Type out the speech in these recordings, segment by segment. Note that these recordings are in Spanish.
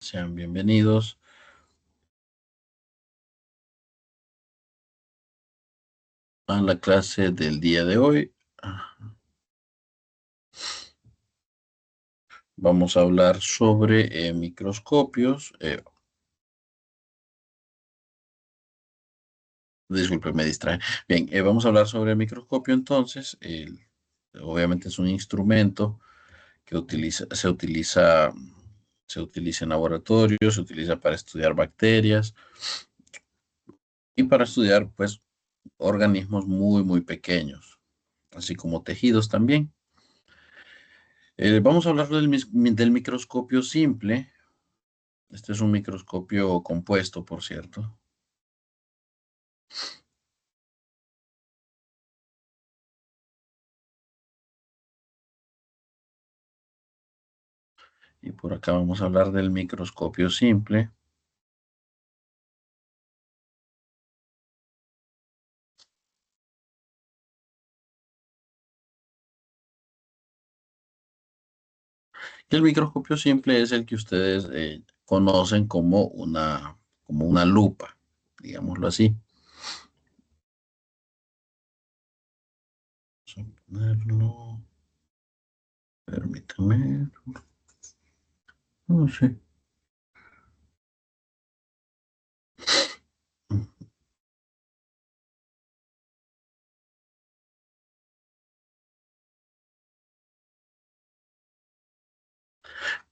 Sean bienvenidos a la clase del día de hoy. Vamos a hablar sobre microscopios. Disculpe, me distrae. Bien, vamos a hablar sobre el microscopio entonces. Obviamente es un instrumento que se utiliza en laboratorio, se utiliza para estudiar bacterias y para estudiar, pues, organismos muy, muy pequeños, así como tejidos también. Vamos a hablar del microscopio simple. Este es un microscopio compuesto, por cierto. Y por acá vamos a hablar del microscopio simple. Y el microscopio simple es el que ustedes conocen como una lupa, digámoslo así. Vamos a ponerlo, permítame, no sé.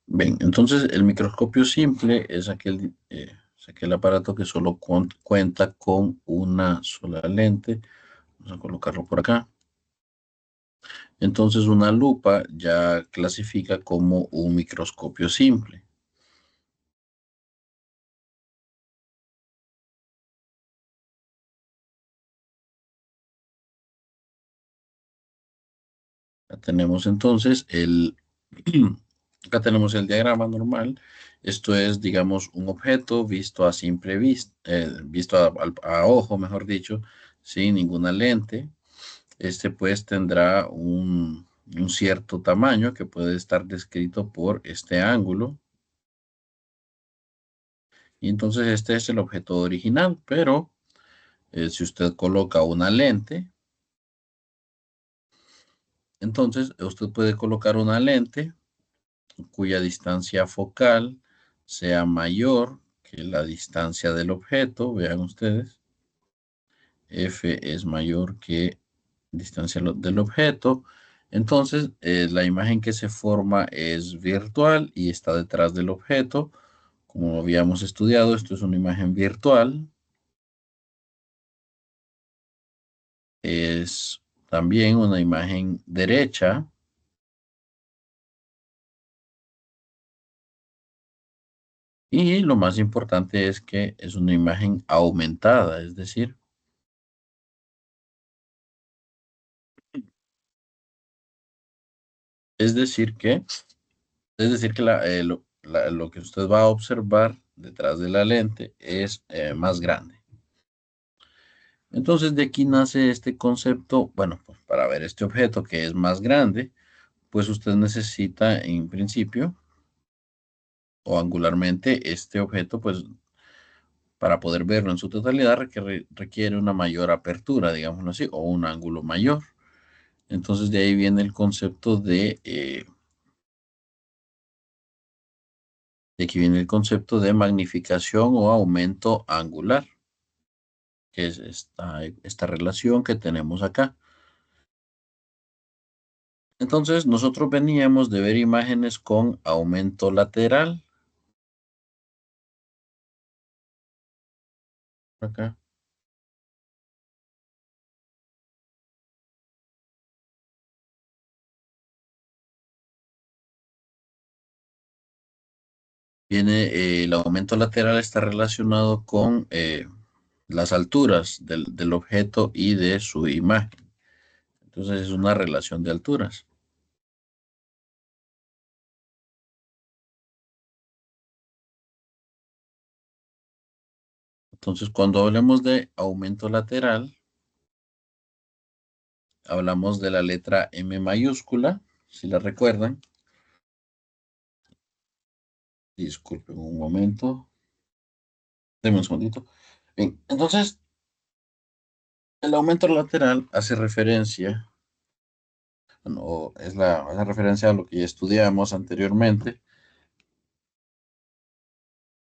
Bien, entonces el microscopio simple es aquel aparato que solo cuenta con una sola lente. Vamos a colocarlo por acá. Entonces una lupa ya clasifica como un microscopio simple. Acá tenemos entonces acá tenemos el diagrama normal. Esto es, digamos, un objeto visto a simple vista, visto a ojo, mejor dicho, sin ninguna lente. Este pues tendrá un cierto tamaño que puede estar descrito por este ángulo. Y entonces este es el objeto original, pero si usted coloca una lente, entonces usted puede colocar una lente cuya distancia focal sea mayor que la distancia del objeto. Vean ustedes, F es mayor que distancia del objeto. Entonces, la imagen que se forma es virtual y está detrás del objeto. Como habíamos estudiado, esto es una imagen virtual. Es también una imagen derecha. Y lo más importante es que es una imagen aumentada, es decir que, es decir que lo que usted va a observar detrás de la lente es más grande. Entonces de aquí nace este concepto, bueno, pues para ver este objeto que es más grande, pues usted necesita en principio o angularmente este objeto, pues para poder verlo en su totalidad requiere una mayor apertura, digámoslo así, o un ángulo mayor. Entonces de ahí viene el concepto de aquí viene el concepto de magnificación o aumento angular, que es esta relación que tenemos acá. Entonces nosotros veníamos de ver imágenes con aumento lateral. Acá viene el aumento lateral está relacionado con las alturas del objeto y de su imagen. Entonces es una relación de alturas. Entonces cuando hablemos de aumento lateral, hablamos de la letra M mayúscula, si la recuerdan. Disculpen un momento. Deme un segundito. Bien, entonces, el aumento lateral hace referencia, bueno, hace referencia a lo que ya estudiamos anteriormente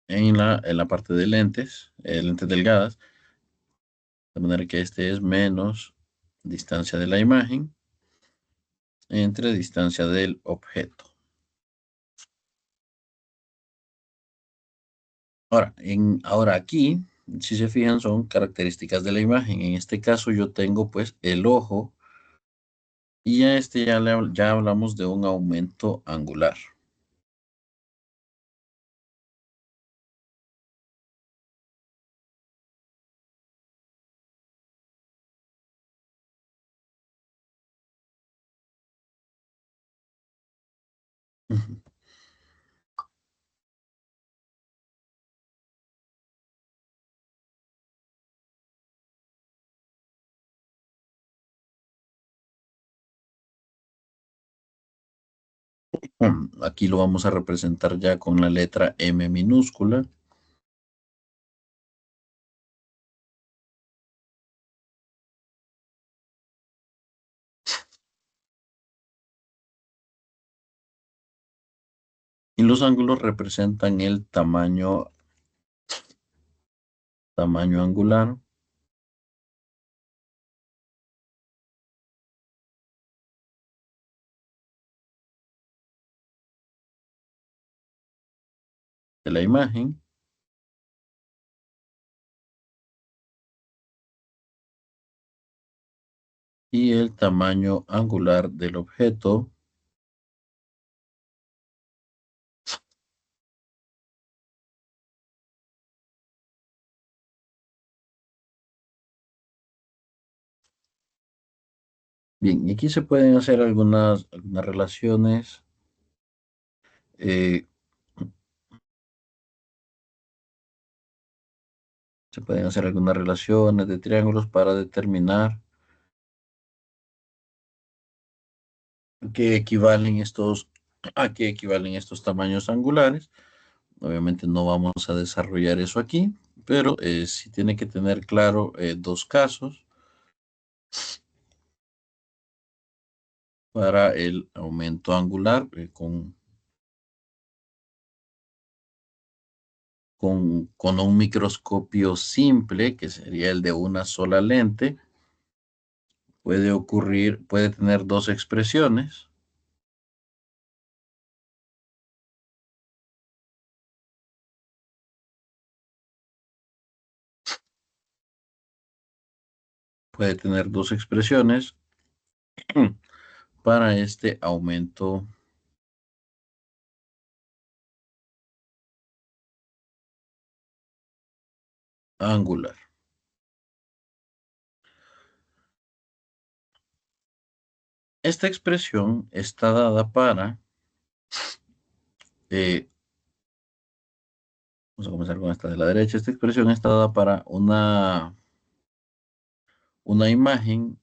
en la parte de lentes, lentes delgadas, de manera que este es menos distancia de la imagen entre distancia del objeto. Ahora aquí, si se fijan, son características de la imagen. En este caso yo tengo pues el ojo y a este ya hablamos de un aumento angular. Aquí lo vamos a representar ya con la letra M minúscula. Y los ángulos representan el tamaño angular de la imagen y el tamaño angular del objeto. Bien, y aquí se pueden hacer algunas relaciones. eh, Se pueden hacer algunas relaciones de triángulos para determinar qué equivalen a qué equivalen estos tamaños angulares. Obviamente no vamos a desarrollar eso aquí, pero sí tiene que tener claro dos casos para el aumento angular con un microscopio simple, que sería el de una sola lente. Puede tener dos expresiones. Puede tener dos expresiones para este aumento angular. Esta expresión está dada eh, vamos a comenzar con esta de la derecha. Esta expresión está dada para una imagen,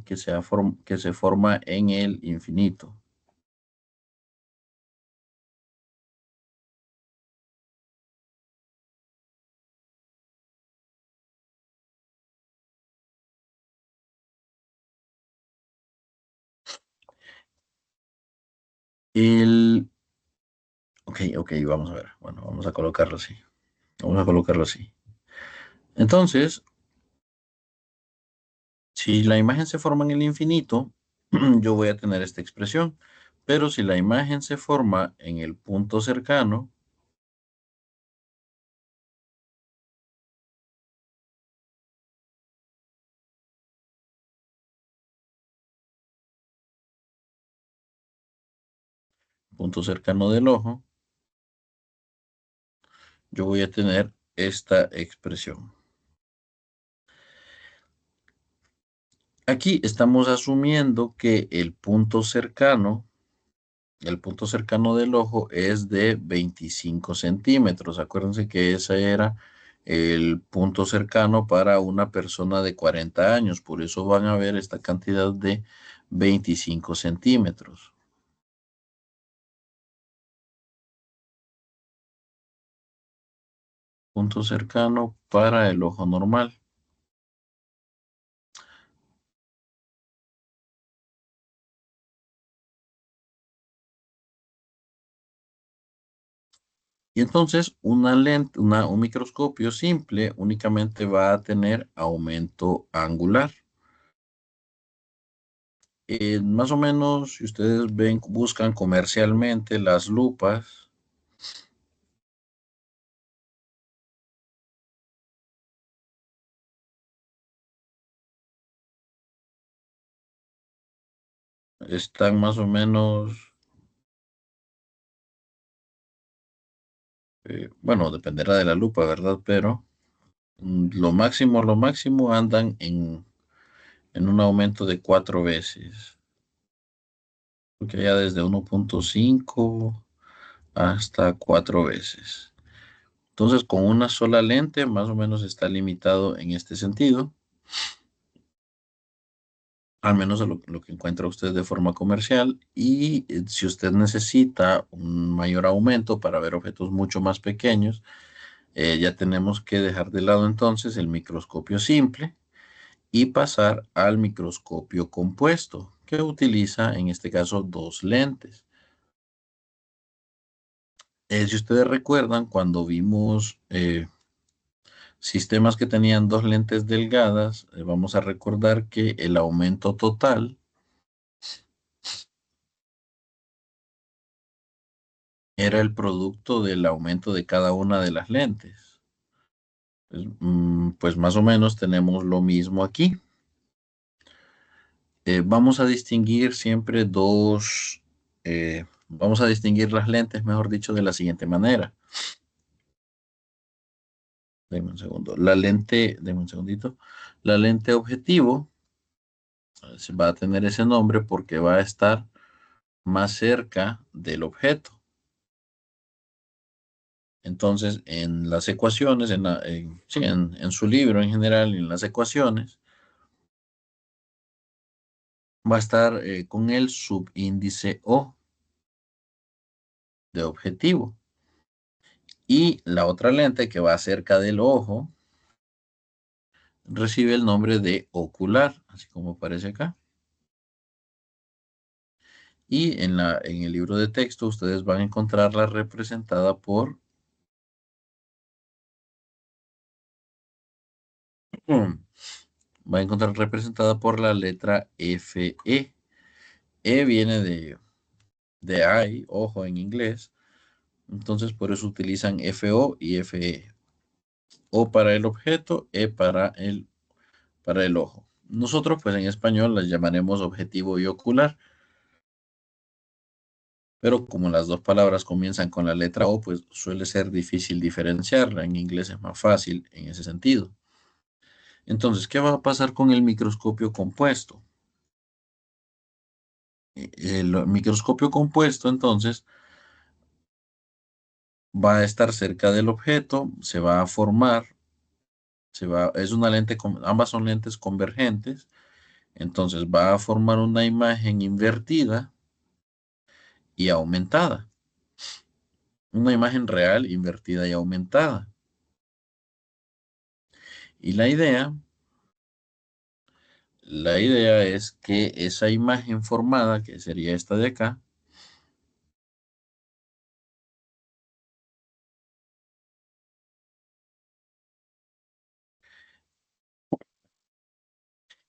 que se forma en el infinito. El, ok, vamos a ver. Bueno, vamos a colocarlo así. Vamos a colocarlo así. Entonces, si la imagen se forma en el infinito, yo voy a tener esta expresión. Pero si la imagen se forma en el punto cercano, punto cercano del ojo, yo voy a tener esta expresión. Aquí estamos asumiendo que el punto cercano del ojo es de 25 centímetros. Acuérdense que ese era el punto cercano para una persona de 40 años. Por eso van a ver esta cantidad de 25 centímetros. Punto cercano para el ojo normal. Y entonces una lente, un microscopio simple únicamente va a tener aumento angular. Más o menos, si ustedes ven, buscan comercialmente las lupas, están más o menos, bueno, dependerá de la lupa, ¿verdad? Pero lo máximo andan en un aumento de 4 veces, porque ya desde 1.5 hasta 4 veces. Entonces, con una sola lente, más o menos está limitado en este sentido, al menos a lo que encuentra usted de forma comercial. Y si usted necesita un mayor aumento para ver objetos mucho más pequeños, ya tenemos que dejar de lado entonces el microscopio simple y pasar al microscopio compuesto, que utiliza en este caso dos lentes. Si ustedes recuerdan, cuando vimos sistemas que tenían dos lentes delgadas, vamos a recordar que el aumento total era el producto del aumento de cada una de las lentes. Pues más o menos tenemos lo mismo aquí. Vamos a distinguir siempre vamos a distinguir las lentes, mejor dicho, de la siguiente manera. Denme un segundo. Denme un segundito. La lente objetivo va a tener ese nombre porque va a estar más cerca del objeto. Entonces, en las ecuaciones, sí, en su libro en general, en las ecuaciones, va a estar con el subíndice O de objetivo. Y la otra lente que va cerca del ojo recibe el nombre de ocular, así como aparece acá. Y en el libro de texto ustedes van a encontrarla representada va a encontrar representada por la letra FE. E viene de eye, ojo en inglés. Entonces por eso utilizan FO y FE. O para el objeto, E para el ojo. Nosotros pues en español las llamaremos objetivo y ocular. Pero como las dos palabras comienzan con la letra O, pues suele ser difícil diferenciarla. En inglés es más fácil en ese sentido. Entonces, ¿qué va a pasar con el microscopio compuesto? El microscopio compuesto, entonces, va a estar cerca del objeto, se va a formar, es una lente, ambas son lentes convergentes, entonces va a formar una imagen invertida y aumentada. Una imagen real invertida y aumentada. Y la idea es que esa imagen formada, que sería esta de acá,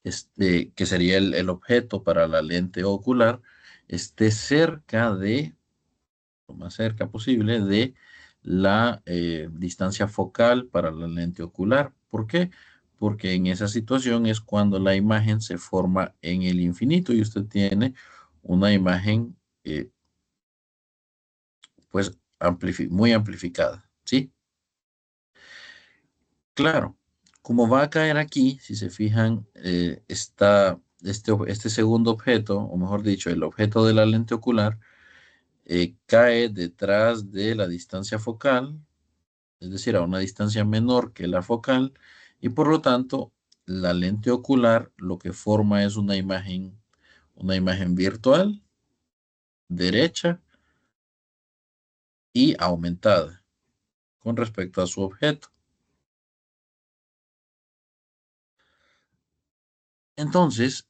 que sería el objeto para la lente ocular, esté cerca lo más cerca posible de la distancia focal para la lente ocular. ¿Por qué? Porque en esa situación es cuando la imagen se forma en el infinito y usted tiene una imagen pues muy amplificada, ¿sí? Claro, como va a caer aquí, si se fijan, este segundo objeto, o mejor dicho, el objeto de la lente ocular, cae detrás de la distancia focal es decir, a una distancia menor que la focal, y por lo tanto, la lente ocular lo que forma es una imagen virtual, derecha y aumentada con respecto a su objeto. Entonces,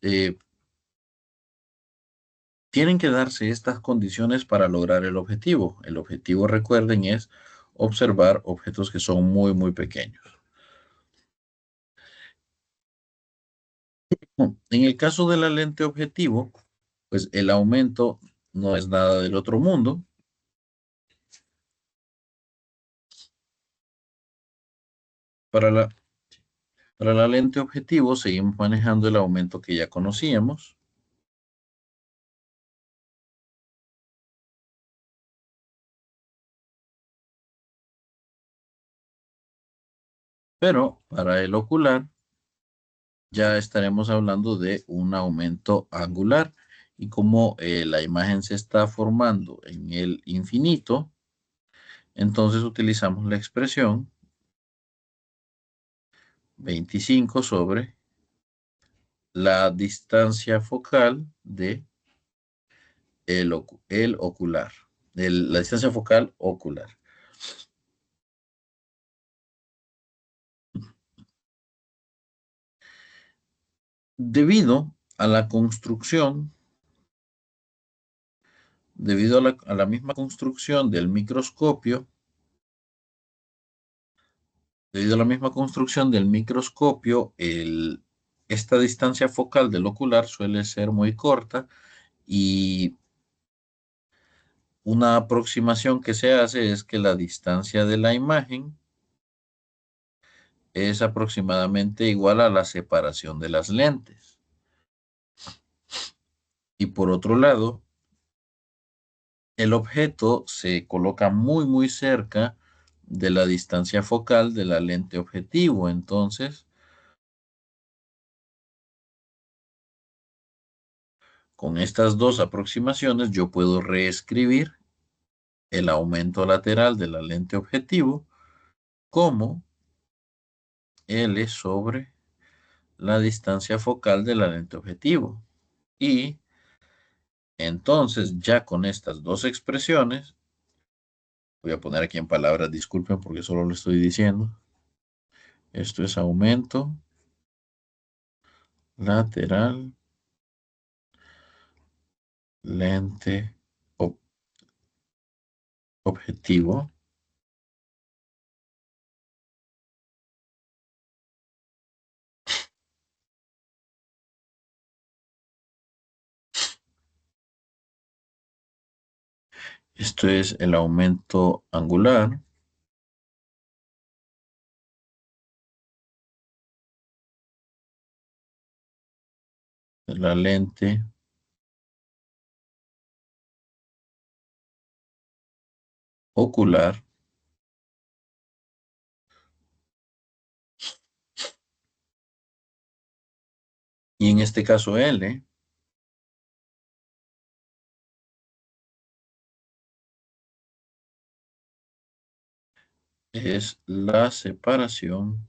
tienen que darse estas condiciones para lograr el objetivo. El objetivo, recuerden, es observar objetos que son muy, muy pequeños. En el caso de la lente objetivo, pues el aumento no es nada del otro mundo. Para para la lente objetivo seguimos manejando el aumento que ya conocíamos, pero para el ocular ya estaremos hablando de un aumento angular. Y como la imagen se está formando en el infinito, entonces utilizamos la expresión 25 sobre la distancia focal de el ocular, la distancia focal ocular. Debido a la construcción, debido a la misma construcción del microscopio, debido a la misma construcción del microscopio, esta distancia focal del ocular suele ser muy corta y una aproximación que se hace es que la distancia de la imagen es aproximadamente igual a la separación de las lentes. Y por otro lado, el objeto se coloca muy, muy cerca de la distancia focal de la lente objetivo. Entonces, con estas dos aproximaciones, yo puedo reescribir el aumento lateral de la lente objetivo como L sobre la distancia focal de la lente objetivo. Y entonces, ya con estas dos expresiones, voy a poner aquí en palabras, disculpen porque solo lo estoy diciendo. Esto es aumento lateral, lente ob- objetivo. Esto es el aumento angular de la lente ocular. Y en este caso L es la separación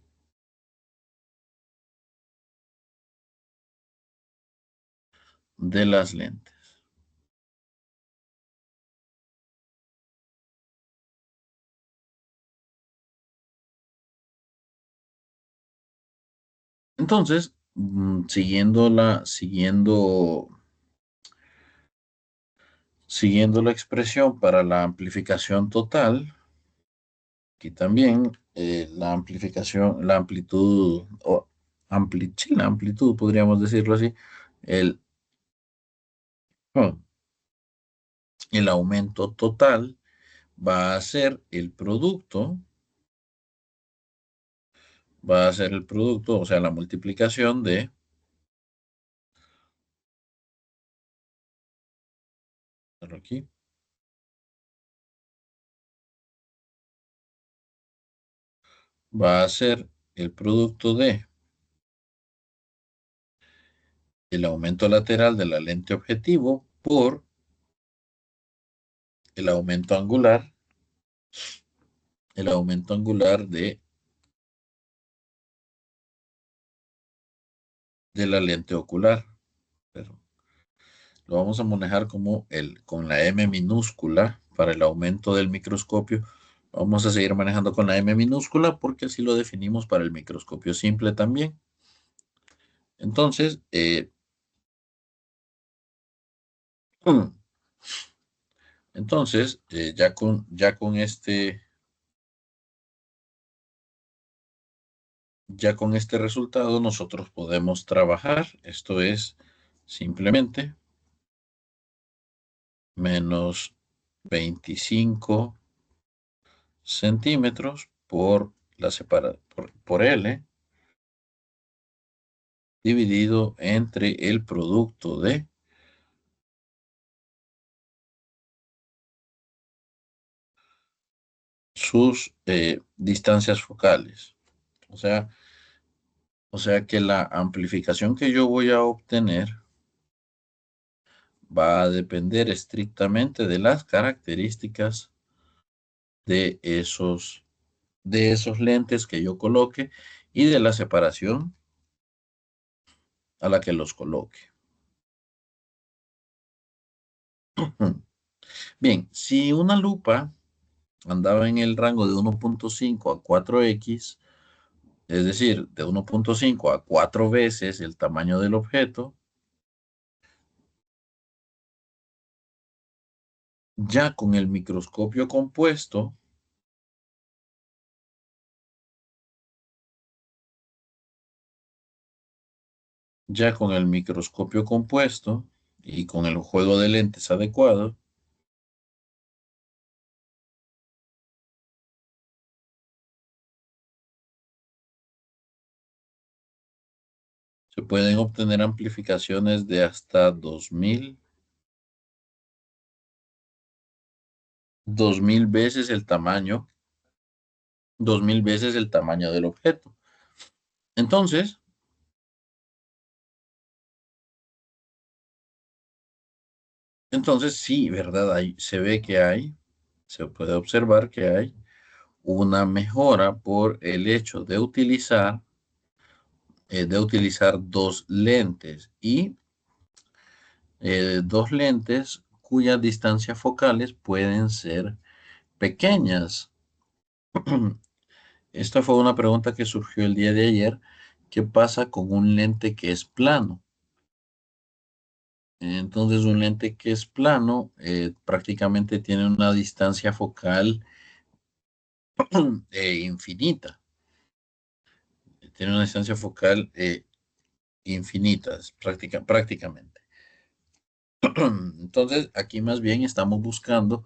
de las lentes. Entonces, siguiendo la expresión para la amplificación total, aquí también la amplificación, la amplitud, sí, la amplitud, podríamos decirlo así, el, bueno, el aumento total va a ser el producto, o sea, la multiplicación de, aquí, va a ser el producto de el aumento lateral de la lente objetivo por el aumento angular el aumento angular de la lente ocular. Pero lo vamos a manejar como con la M minúscula para el aumento del microscopio. Vamos a seguir manejando con la M minúscula porque así lo definimos para el microscopio simple también. Entonces, ya con este resultado nosotros podemos trabajar. Esto es simplemente menos 25 centímetros por L dividido entre el producto de sus distancias focales. O sea, o sea que la amplificación que yo voy a obtener va a depender estrictamente de las características de esos lentes que yo coloque y de la separación a la que los coloque. Bien, si una lupa andaba en el rango de 1.5 a 4x, es decir, de 1.5 a 4 veces el tamaño del objeto, ya con el microscopio compuesto, ya con el microscopio compuesto y con el juego de lentes adecuado, se pueden obtener amplificaciones de hasta 2000 veces el tamaño, 2000 veces el tamaño del objeto. Entonces, sí, ¿verdad? Ahí se ve que se puede observar que hay una mejora por el hecho de utilizar dos lentes y dos lentes cuyas distancias focales pueden ser pequeñas. Esta fue una pregunta que surgió el día de ayer. ¿Qué pasa con un lente que es plano? Entonces, un lente que es plano prácticamente tiene una distancia focal infinita. Tiene una distancia focal infinita, prácticamente. Entonces, aquí más bien estamos buscando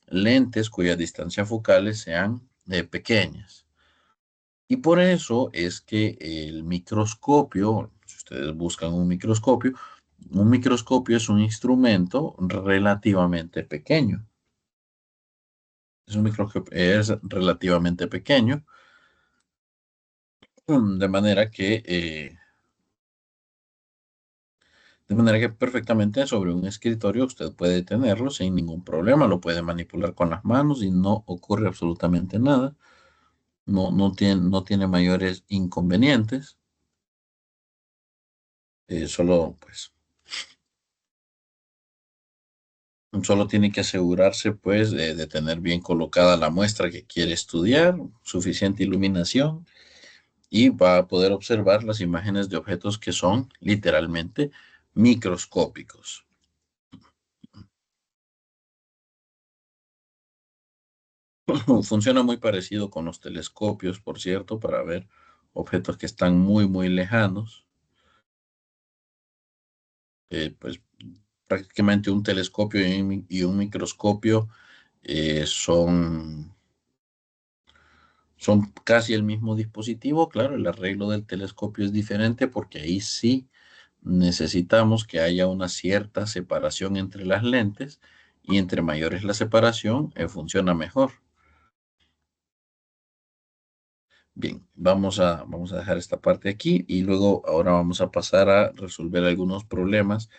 lentes cuyas distancias focales sean pequeñas. Y por eso es que el microscopio, si ustedes buscan un microscopio es un instrumento relativamente pequeño. Es relativamente pequeño, de manera que perfectamente sobre un escritorio usted puede tenerlo sin ningún problema, lo puede manipular con las manos y no ocurre absolutamente nada. No tiene mayores inconvenientes. Solo tiene que asegurarse, pues, de tener bien colocada la muestra que quiere estudiar, suficiente iluminación, y va a poder observar las imágenes de objetos que son literalmente microscópicos. Funciona muy parecido con los telescopios, por cierto, para ver objetos que están muy, muy lejanos. Pues prácticamente un telescopio y un microscopio son casi el mismo dispositivo. Claro, el arreglo del telescopio es diferente porque ahí sí necesitamos que haya una cierta separación entre las lentes y entre mayor es la separación, funciona mejor. Bien, vamos a dejar esta parte aquí y luego ahora vamos a pasar a resolver algunos problemas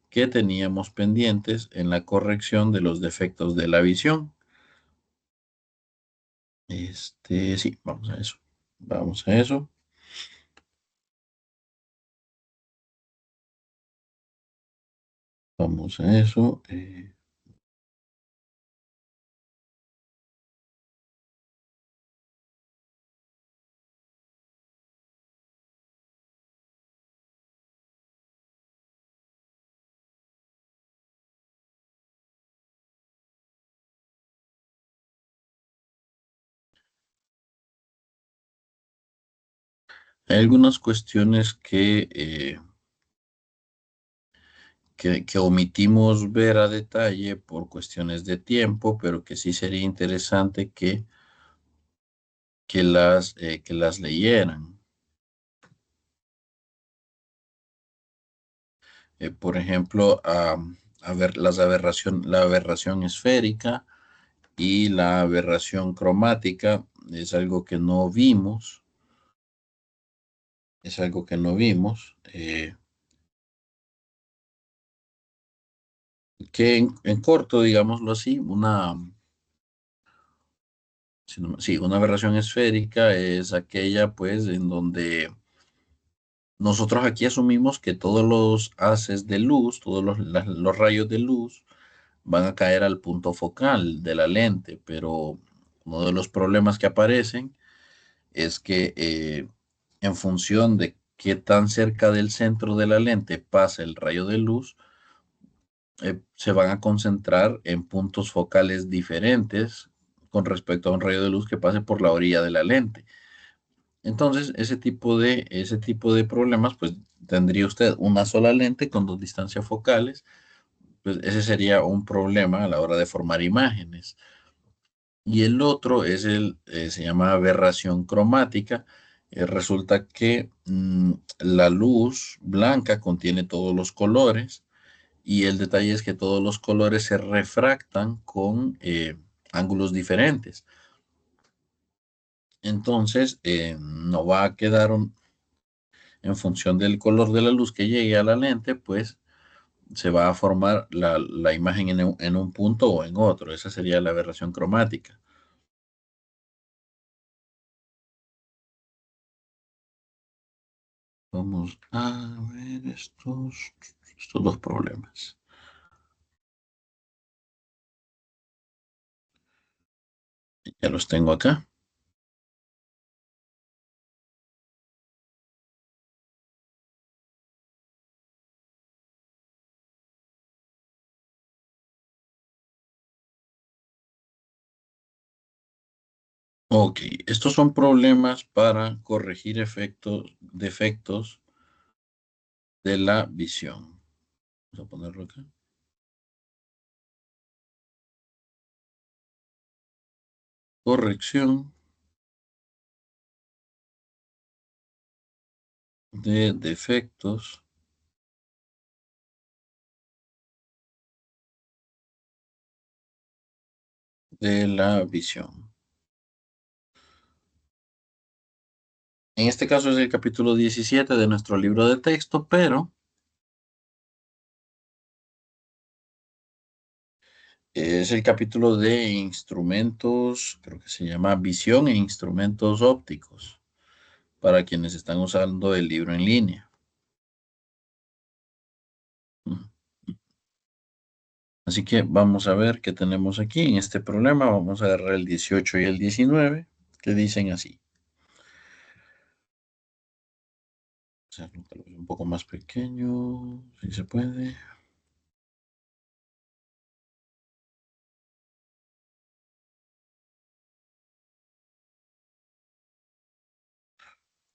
que teníamos pendientes en la corrección de los defectos de la visión. Sí, vamos a eso. Vamos a eso. Vamos a eso. Hay algunas cuestiones que omitimos ver a detalle por cuestiones de tiempo, pero que sí sería interesante que las leyeran. Por ejemplo, a ver, la aberración esférica y la aberración cromática es algo que no vimos, es algo que no vimos, que en corto, digámoslo así, sí, una aberración esférica es aquella, pues, en donde nosotros aquí asumimos que todos los haces de luz, todos los rayos de luz van a caer al punto focal de la lente, pero uno de los problemas que aparecen es que en función de qué tan cerca del centro de la lente pasa el rayo de luz, se van a concentrar en puntos focales diferentes con respecto a un rayo de luz que pase por la orilla de la lente. Entonces, ese tipo de problemas, pues tendría usted una sola lente con dos distancias focales, pues ese sería un problema a la hora de formar imágenes. Y el otro se llama aberración cromática. Resulta que la luz blanca contiene todos los colores y el detalle es que todos los colores se refractan con ángulos diferentes. Entonces, no va a quedar en función del color de la luz que llegue a la lente, pues se va a formar la imagen en un punto o en otro. Esa sería la aberración cromática. Vamos a ver estos dos problemas. Ya los tengo acá. Ok, estos son problemas para corregir defectos de la visión. Vamos a ponerlo acá. Corrección de defectos de la visión. En este caso es el capítulo 17 de nuestro libro de texto, pero es el capítulo de instrumentos, creo que se llama visión e instrumentos ópticos, para quienes están usando el libro en línea. Así que vamos a ver qué tenemos aquí en este problema. Vamos a agarrar el 18 y el 19, que dicen así. O sea, tal vez un poco más pequeño, si se puede.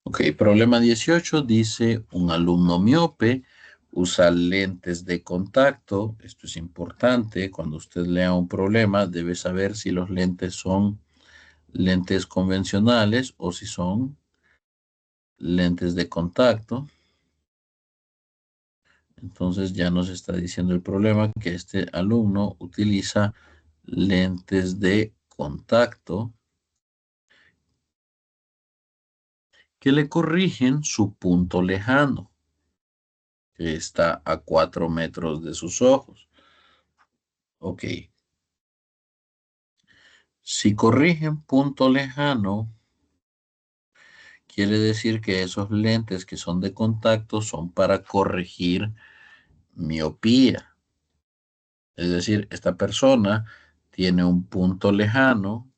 Ok, problema 18 dice, un alumno miope usa lentes de contacto. Esto es importante. Cuando usted lea un problema, debe saber si los lentes son lentes convencionales o si son lentes de contacto. Entonces ya nos está diciendo el problema que este alumno utiliza lentes de contacto que le corrigen su punto lejano, que está a 4 metros de sus ojos. Ok, Si corrigen punto lejano, quiere decir que esos lentes que son de contacto son para corregir miopía. Es decir, esta persona tiene un punto lejano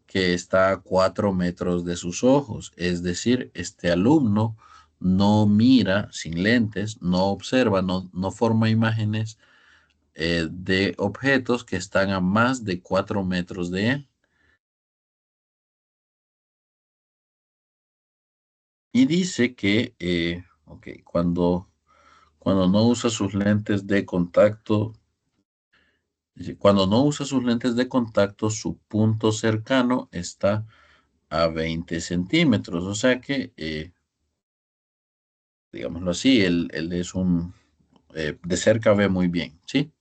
que está a 4 metros de sus ojos. Es decir, este alumno no mira sin lentes, no observa, no forma imágenes de objetos que están a más de 4 metros de él. Y dice que ok, cuando no usa sus lentes de contacto, dice, cuando no usa sus lentes de contacto, su punto cercano está a 20 centímetros. O sea que, digámoslo así, él es de cerca ve muy bien, ¿sí?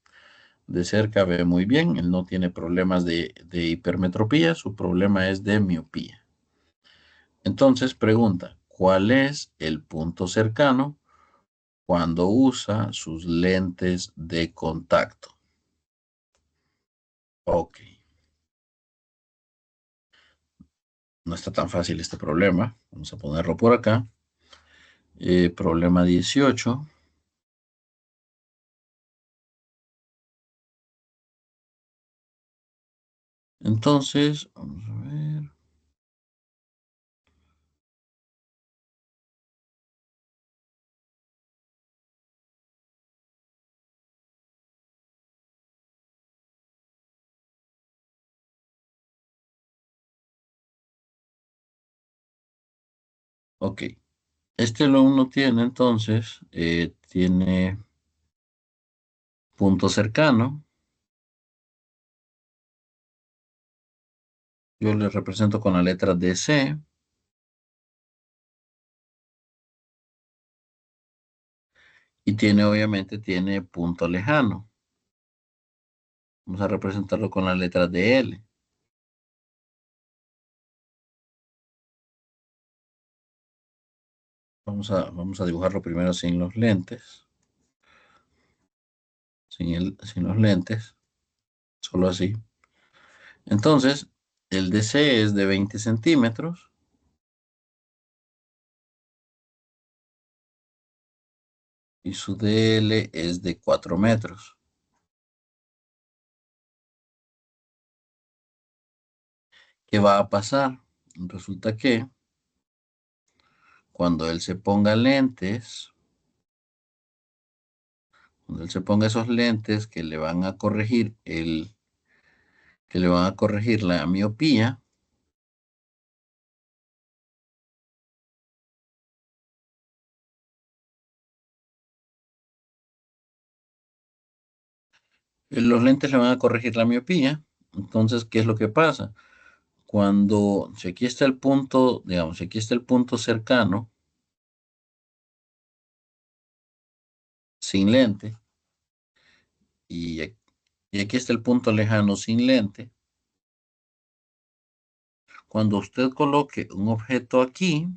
De cerca ve muy bien, él no tiene problemas de hipermetropía, su problema es de miopía. Entonces pregunta, ¿cuál es el punto cercano cuando usa sus lentes de contacto? Ok, no está tan fácil este problema. Vamos a ponerlo por acá. Problema 18. Entonces, vamos a ver. Ok, este alumno tiene entonces, tiene punto cercano. Yo le represento con la letra DC. Y tiene, obviamente, tiene punto lejano. Vamos a representarlo con la letra de L. Vamos a dibujarlo primero sin los lentes. Sin los lentes. Solo así. Entonces, el DC es de 20 centímetros. Y su DL es de 4 metros. ¿Qué va a pasar? Resulta que cuando él se ponga lentes, cuando él se ponga esos lentes que le van a corregir la miopía, los lentes le van a corregir la miopía. Entonces, ¿qué es lo que pasa? Si aquí está el punto, digamos, si aquí está el punto cercano, sin lente, y, y aquí está el punto lejano sin lente, cuando usted coloque un objeto aquí,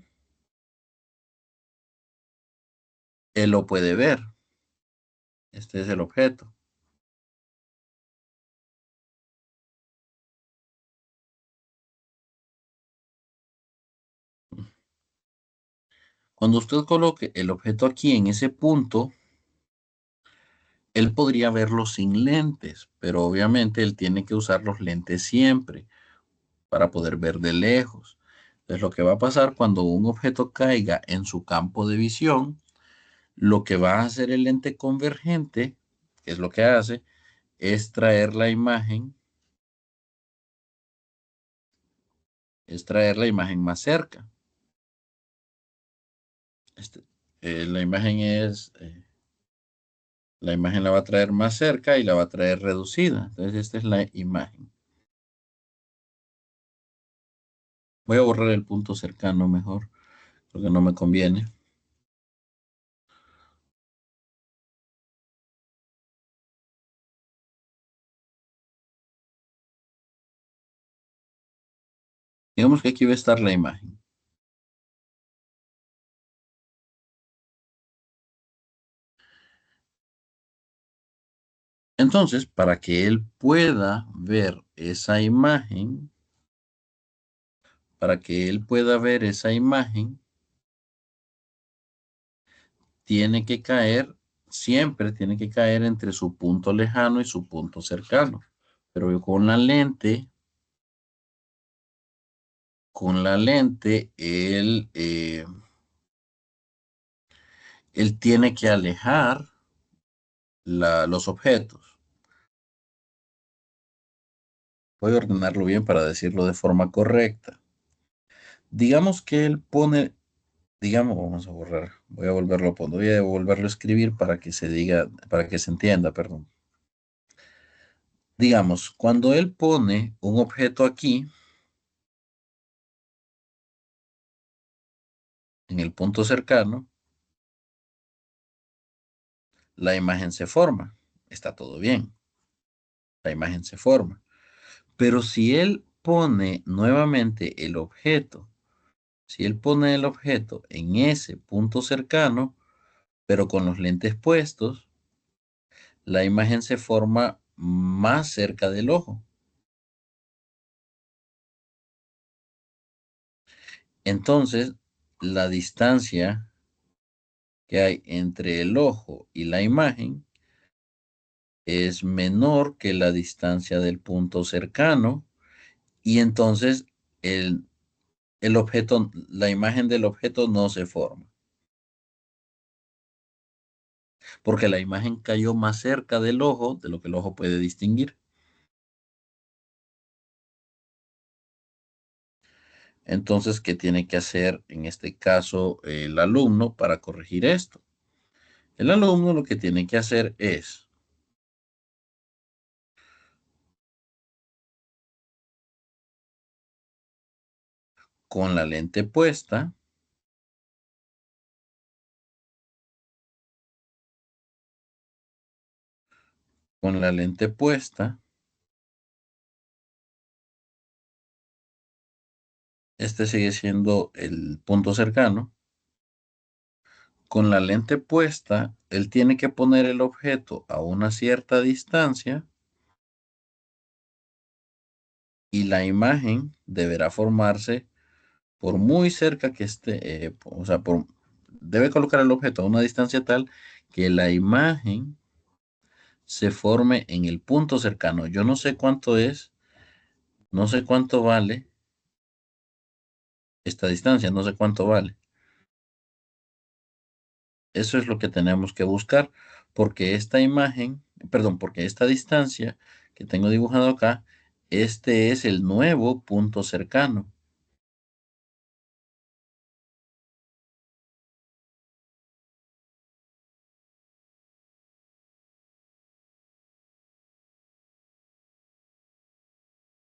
él lo puede ver. Este es el objeto. Cuando usted coloque el objeto aquí en ese punto, él podría verlo sin lentes, pero obviamente él tiene que usar los lentes siempre para poder ver de lejos. Entonces, lo que va a pasar cuando un objeto caiga en su campo de visión, lo que va a hacer el lente convergente, que es lo que hace, es traer la imagen más cerca. Este, la imagen la imagen la va a traer más cerca y la va a traer reducida. Entonces, esta es la imagen. Voy a borrar el punto cercano mejor, porque no me conviene. Digamos que aquí va a estar la imagen. Entonces, para que él pueda ver esa imagen, para que él pueda ver esa imagen, tiene que caer, siempre tiene que caer entre su punto lejano y su punto cercano. Pero con la lente, él tiene que alejar los objetos. Voy a ordenarlo bien para decirlo de forma correcta. Digamos que él pone, digamos, vamos a borrar, voy a volverlo a escribir para que se diga, para que se entienda, perdón. Digamos, cuando él pone un objeto aquí, en el punto cercano, la imagen se forma. Está todo bien, la imagen se forma. Pero si él pone nuevamente el objeto, si él pone el objeto en ese punto cercano, pero con los lentes puestos, la imagen se forma más cerca del ojo. Entonces, la distancia que hay entre el ojo y la imagen es menor que la distancia del punto cercano y entonces el, el objeto, la imagen del objeto no se forma, porque la imagen cayó más cerca del ojo de lo que el ojo puede distinguir. Entonces, ¿qué tiene que hacer en este caso el alumno para corregir esto? El alumno lo que tiene que hacer es, con la lente puesta, con la lente puesta, este sigue siendo el punto cercano. Con la lente puesta, él tiene que poner el objeto a una cierta distancia y la imagen deberá formarse por muy cerca que esté, o sea, debe colocar el objeto a una distancia tal que la imagen se forme en el punto cercano. Yo no sé cuánto es, no sé cuánto vale esta distancia, no sé cuánto vale. Eso es lo que tenemos que buscar, porque esta imagen, perdón, porque esta distancia que tengo dibujado acá, este es el nuevo punto cercano.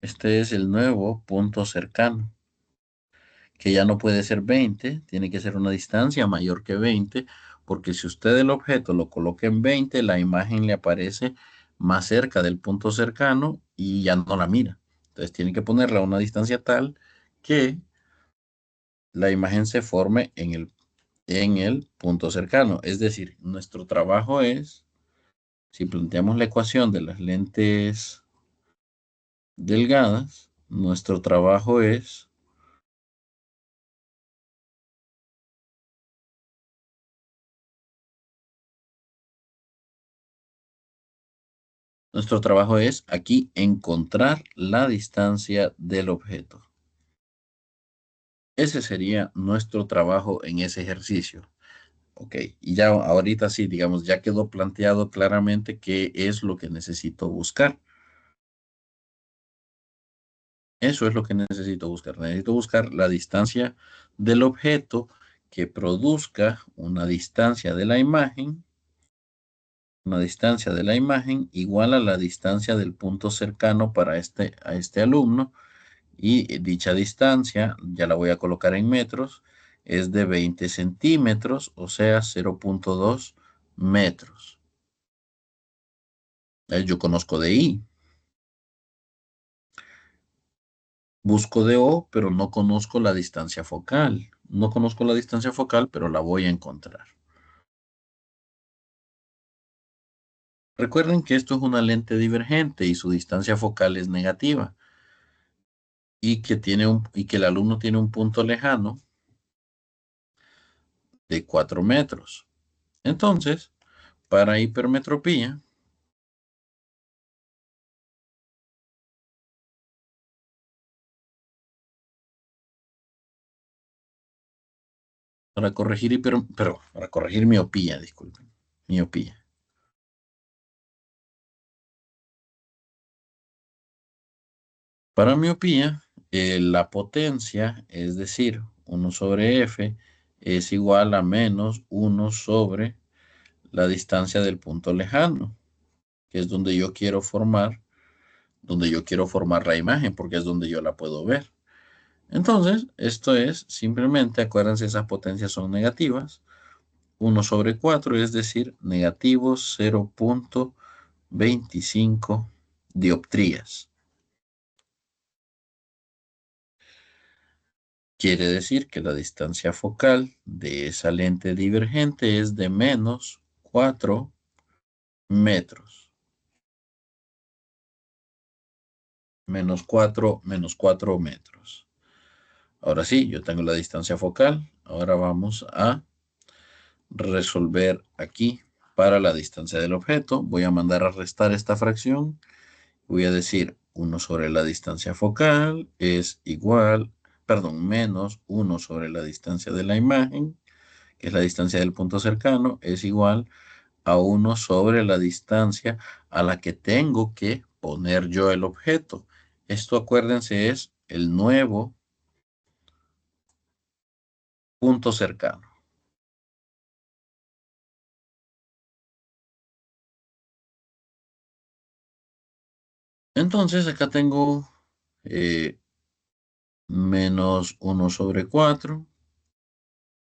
Este es el nuevo punto cercano, que ya no puede ser 20, tiene que ser una distancia mayor que 20, porque si usted el objeto lo coloca en 20, la imagen le aparece más cerca del punto cercano y ya no la mira. Entonces tiene que ponerla a una distancia tal que la imagen se forme en el punto cercano. Es decir, nuestro trabajo es, si planteamos la ecuación de las lentes delgadas, nuestro trabajo es aquí encontrar la distancia del objeto. Ese sería nuestro trabajo en ese ejercicio. Ok, y ya ahorita sí, digamos, ya quedó planteado claramente qué es lo que necesito buscar. Eso es lo que necesito buscar. Necesito buscar la distancia del objeto que produzca una distancia de la imagen igual a la distancia del punto cercano para a este alumno. Y dicha distancia, ya la voy a colocar en metros, es de 20 centímetros, o sea, 0,2 metros. Yo conozco de I. Busco de O, pero no conozco la distancia focal. No conozco la distancia focal, pero la voy a encontrar. Recuerden que esto es una lente divergente y su distancia focal es negativa y que el alumno tiene un punto lejano de 4 metros. Entonces, para hipermetropía, para corregir miopía, disculpen, miopía. Para miopía, la potencia, es decir, 1/f, es igual a menos 1 sobre la distancia del punto lejano, que es donde yo quiero formar la imagen, porque es donde yo la puedo ver. Entonces, esto es simplemente, acuérdense, esas potencias son negativas. 1/4, es decir, negativo 0.25 dioptrías. Quiere decir que la distancia focal de esa lente divergente es de menos 4 metros. Menos 4 metros. Ahora sí, yo tengo la distancia focal. Ahora vamos a resolver aquí para la distancia del objeto. Voy a mandar a restar esta fracción. Voy a decir 1 sobre la distancia focal es igual, perdón, menos 1 sobre la distancia de la imagen, que es la distancia del punto cercano, es igual a 1 sobre la distancia a la que tengo que poner yo el objeto. Esto, acuérdense, es el nuevo punto cercano. Entonces, acá tengo eh, menos 1/4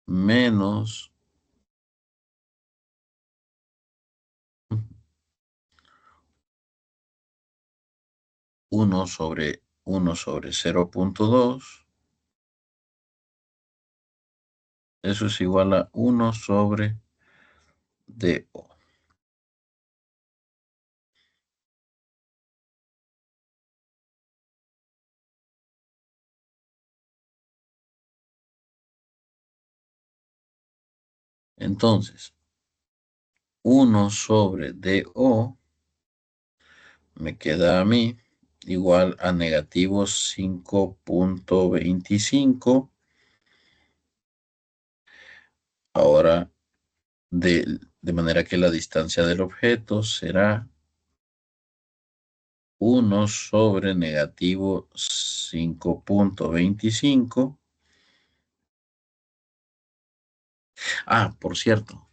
menos 1/1 sobre 0.2. Eso es igual a 1/do. Entonces, 1/do me queda a mí igual a negativo 5.25. Ahora, de manera que la distancia del objeto será 1/-5.25. Ah, por cierto,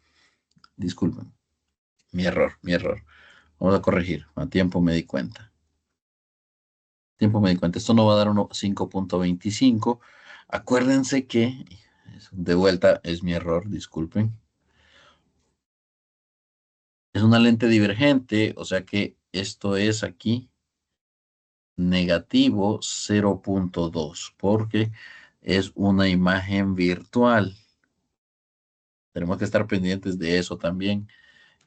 disculpen, mi error. Vamos a corregir. A tiempo me di cuenta. Tiempo me di cuenta. Esto no va a dar 5.25. Acuérdense que, de vuelta, es mi error, disculpen. Es una lente divergente, o sea que esto es aquí negativo 0.2, porque es una imagen virtual. Tenemos que estar pendientes de eso también.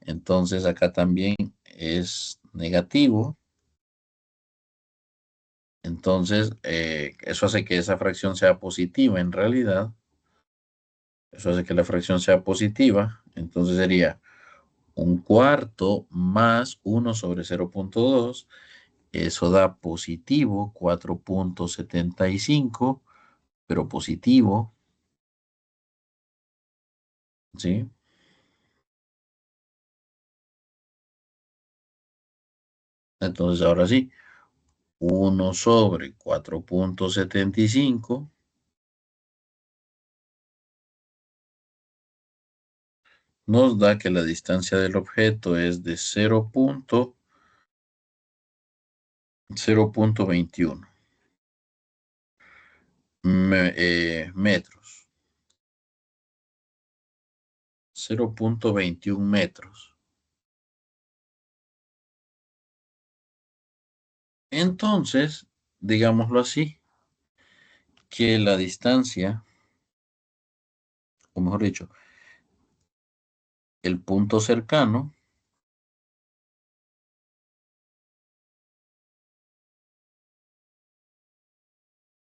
Entonces acá también es negativo. Entonces, eso hace que esa fracción sea positiva en realidad. Eso hace que la fracción sea positiva. Entonces sería 1/4 más 1/0.2. Eso da positivo 4.75, pero positivo, ¿sí? Entonces ahora sí, 1/4.75 nos da que la distancia del objeto es de 0.21 metros. 0.21 metros. Entonces, digámoslo así, que la distancia, o mejor dicho, el punto cercano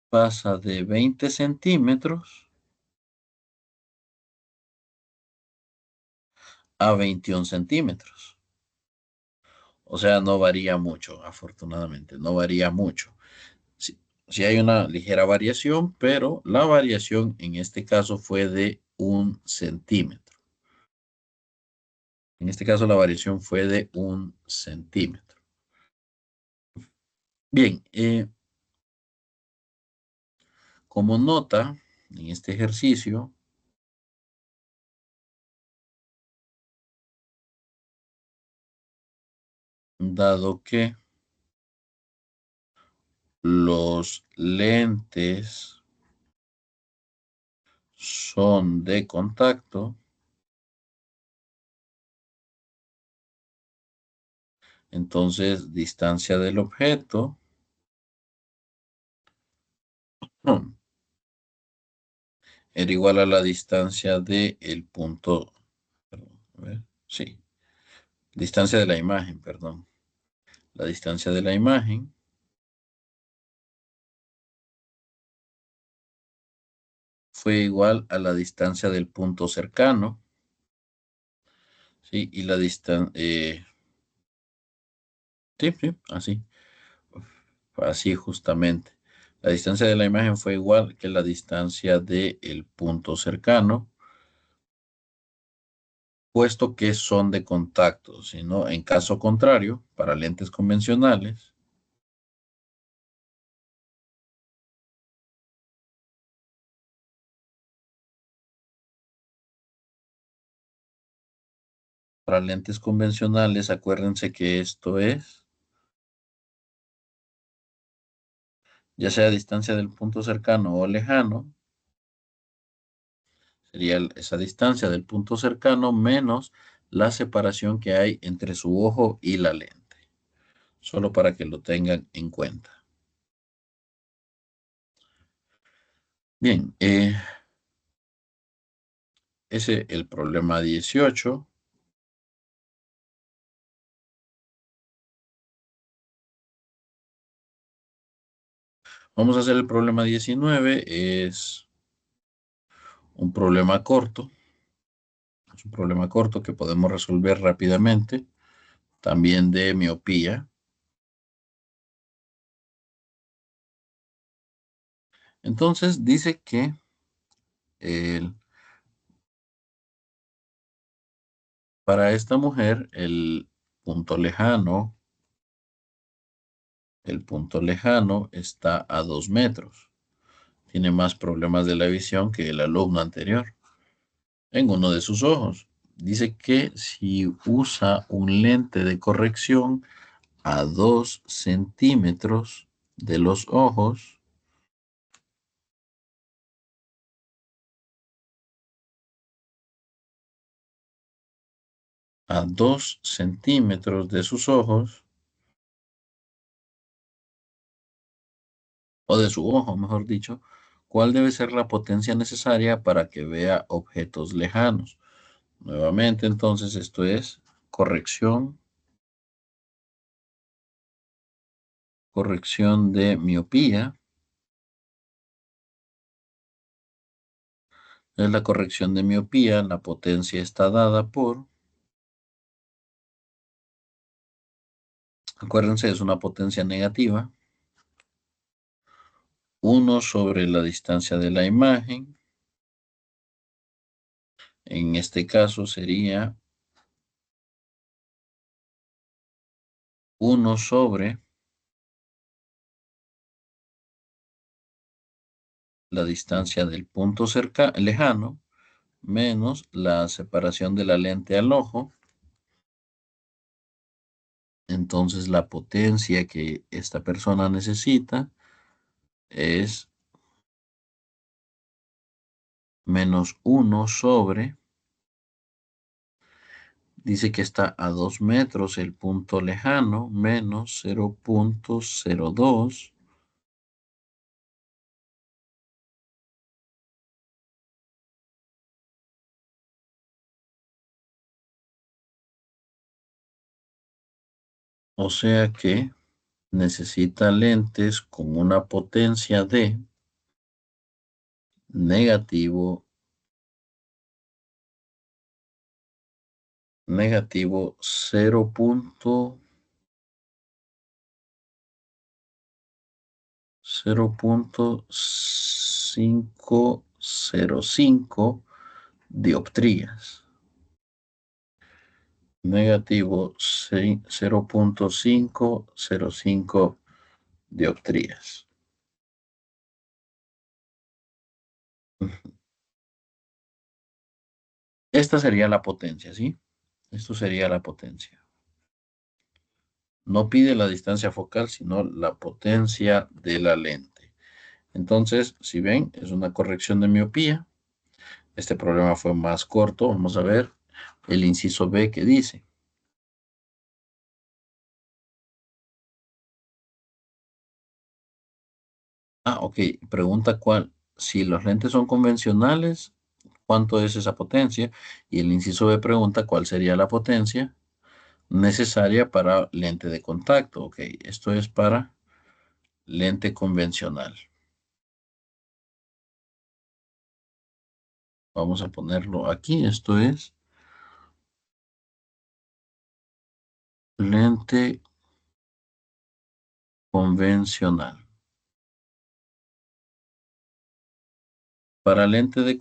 pasa de 20 centímetros a 21 centímetros. O sea, no varía mucho, afortunadamente, no varía mucho. Sí, sí hay una ligera variación, pero la variación en este caso fue de 1 centímetro. En este caso la variación fue de 1 centímetro. Bien, como nota en este ejercicio, dado que los lentes son de contacto, entonces distancia del objeto hmm, era igual a la distancia del punto, perdón, a ver, sí, distancia de la imagen, perdón. La distancia de la imagen fue igual a la distancia del punto cercano, ¿sí? Y la distancia, sí, sí, así, así justamente. La distancia de la imagen fue igual que la distancia del punto cercano, puesto que son de contacto, sino en caso contrario, para lentes convencionales, acuérdense que esto es, ya sea distancia del punto cercano o lejano, sería esa distancia del punto cercano menos la separación que hay entre su ojo y la lente. Solo para que lo tengan en cuenta. Bien, ese es el problema 18. Vamos a hacer el problema 19. Es un problema corto. Es un problema corto que podemos resolver rápidamente. También de miopía. Entonces dice que el- para esta mujer punto lejano, el punto lejano está a 2 metros. Tiene más problemas de la visión que el alumno anterior en uno de sus ojos. Dice que si usa un lente de corrección a 2 centímetros de los ojos, a 2 centímetros de sus ojos, o de su ojo, mejor dicho, ¿cuál debe ser la potencia necesaria para que vea objetos lejanos? Nuevamente, entonces, esto es corrección, corrección de miopía. Es la corrección de miopía, la potencia está dada por, acuérdense, es una potencia negativa, 1 sobre la distancia de la imagen. En este caso sería 1 sobre la distancia del punto lejano menos la separación de la lente al ojo. Entonces la potencia que esta persona necesita es -1 sobre, dice que está a 2 metros el punto lejano, menos 0,02. O sea que necesita lentes con una potencia de negativo, negativo 0.505 dioptrías. Negativo 0.505 dioptrías. Esta sería la potencia, ¿sí? Esto sería la potencia. No pide la distancia focal, sino la potencia de la lente. Entonces, si ven, es una corrección de miopía. Este problema fue más corto. Vamos a ver el inciso B que dice. Ok. Pregunta cuál. Si los lentes son convencionales, ¿cuánto es esa potencia? Y el inciso B pregunta cuál sería la potencia necesaria para lente de contacto. Ok. Esto es para lente convencional. Vamos a ponerlo aquí. Esto es lente convencional. Para lente de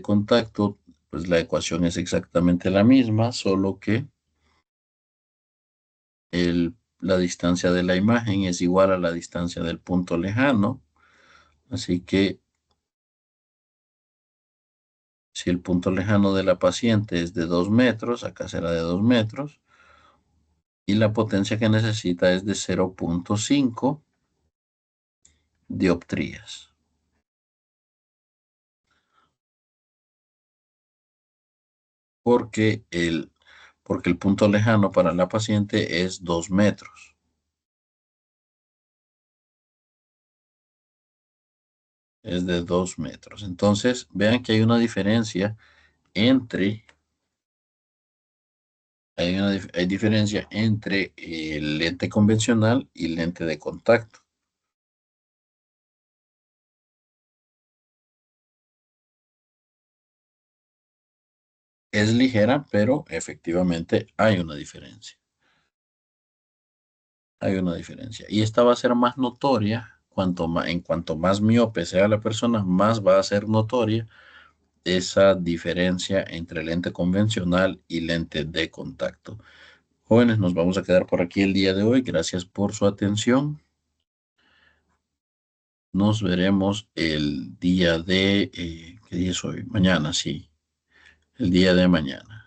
contacto, pues la ecuación es exactamente la misma, solo que la distancia de la imagen es igual a la distancia del punto lejano. Así que si el punto lejano de la paciente es de 2 metros, acá será de 2 metros, y la potencia que necesita es de 0.5 dioptrías. Porque porque el punto lejano para la paciente es 2 metros. Es de 2 metros. Entonces, vean que hay una diferencia entre, hay diferencia entre el lente convencional y lente de contacto. Es ligera, pero efectivamente hay una diferencia. Hay una diferencia. Y esta va a ser más notoria en cuanto más miope sea la persona, más va a ser notoria esa diferencia entre lente convencional y lente de contacto. Jóvenes, nos vamos a quedar por aquí el día de hoy. Gracias por su atención. Nos veremos el día de, ¿qué día es hoy? Mañana, sí, el día de mañana.